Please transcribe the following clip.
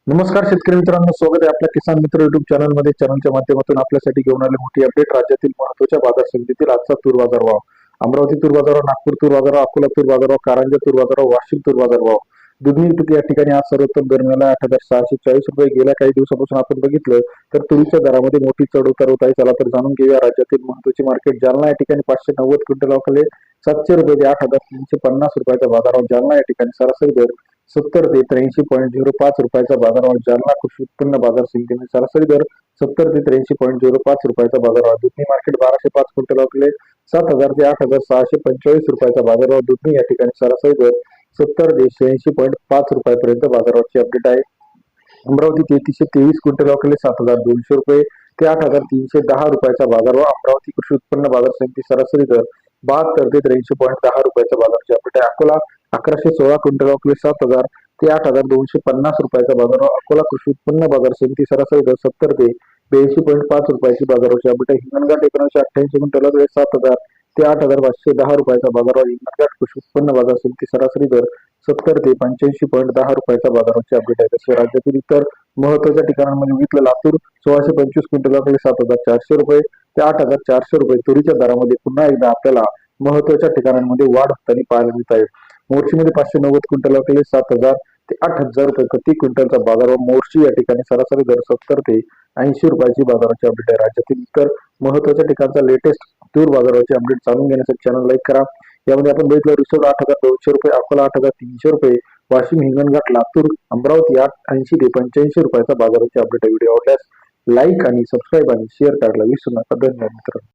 नमस्कार शेतकरी मित्रांनो, स्वागत आहे आपल्या किसान मित्र युट्यूब चॅनलमध्ये. चॅनलच्या माध्यमातून आपल्यासाठी घेऊन आले मोठी अपडेट. राज्यातील महत्त्वाच्या बाजार समितीतील आजचा तूर बाजार भाव. अमरावती तूर बाजार, नागपूर तूर बाजार, अकोला तूर बाजार, कारंजा तूर बाजार, वाशिम तूर बाजार भाव. दुधनी या ठिकाणी आज सर्वोत्तम दर मिळाला 8,640 रुपये. गेल्या काही दिवसापासून आपण बघितलं तर तुरीच्या दरामध्ये मोठी चढ उतार होत आहे. चला तर जाणून घेऊया राज्यातील महत्त्वाची मार्केट. जालना या ठिकाणी 590 क्विंटल अवकाले 700 रुपये ते 8,350 रुपयाचा बाजारावर. जालना या ठिकाणी सरासरी दर 70 ते 83.05 रुपयाचा बाजारभाव. जालना कृषी उत्पन्न बाजार समितीने सरासरी दर 70 ते 83.05 रुपयाचा बाजारभाव. दुधनी मार्केट 1205 क्विंटल आपले 7,000 ते 8,645 रुपयाचा बाजारभाव. दुधनी या ठिकाणी सरासरी दर 70 ते 86.5 रुपयापर्यंत बाजाराची अपडेट आहे. अमरावती 3323 क्विंटल अवकाले 7,200 रुपये ते 8,310 रुपयाचा बाजारभाव. अमरावती कृषी उत्पन्न बाजार समिती सरासरी दर 72 ते 83.10 रुपयाचा बाजाराची अपडेट आहे. अकोला 1116 क्विंटल अवकाले 7,000 ते 8,250 रुपयाचा बाजारभाव. अकोला कृषी उत्पन्न बाजार समिती सरासरी दर 70 ते 82.5 रुपयाची बाजाराची अपडेट आहे. हिंगणघाट 1988 क्विंटल अवकाले 7,000 ते 8,510 रुपयाचा बाजारभाव. हिंगणघाट कृषी उत्पन्न बाजार समिती सरासरी दर 70 ते 85.10 रुपयाचा बाजाराची अपडेट आहे. तसे राज्यातील इतर महत्वाच्या ठिकाणांमध्ये बघितलं, लातूर 1625 क्विंटल अवकाले 7,400 रुपये ते 8,400 रुपये. तुरीच्या दरामध्ये पुन्हा एकदा आपल्याला महत्वाच्या ठिकाणांमध्ये वाढ होताना पाहायला मिळत आहे. मोर्शीमध्ये 590 क्विंटल अवकाले 7,000 ते 8,000 रुपये प्रति क्विंटलचा बाजारभाव. मोर्शी या ठिकाणी सरासरी दर 70 ते 80 रुपयाची बाजाराची अपडेट आहे. राज्यातील इतर महत्वाच्या ठिकाणचा लेटेस्ट तूर बाजाराची अपडेट जाणून घेण्यासाठी चॅनल लाईक करा. यामध्ये आपण बघितलं, रिसोड 8,200 रुपये, अकोला 8,300 रुपये, वाशिम, हिंगणघाट, लातूर, अमरावती 80 ते 85 रुपयाचा बाजाराची अपडेट आहे. व्हिडिओ आवडल्यास लाईक आणि सबस्क्राईब आणि शेअर करायला विसरू नका. धन्यवाद मित्रांनो.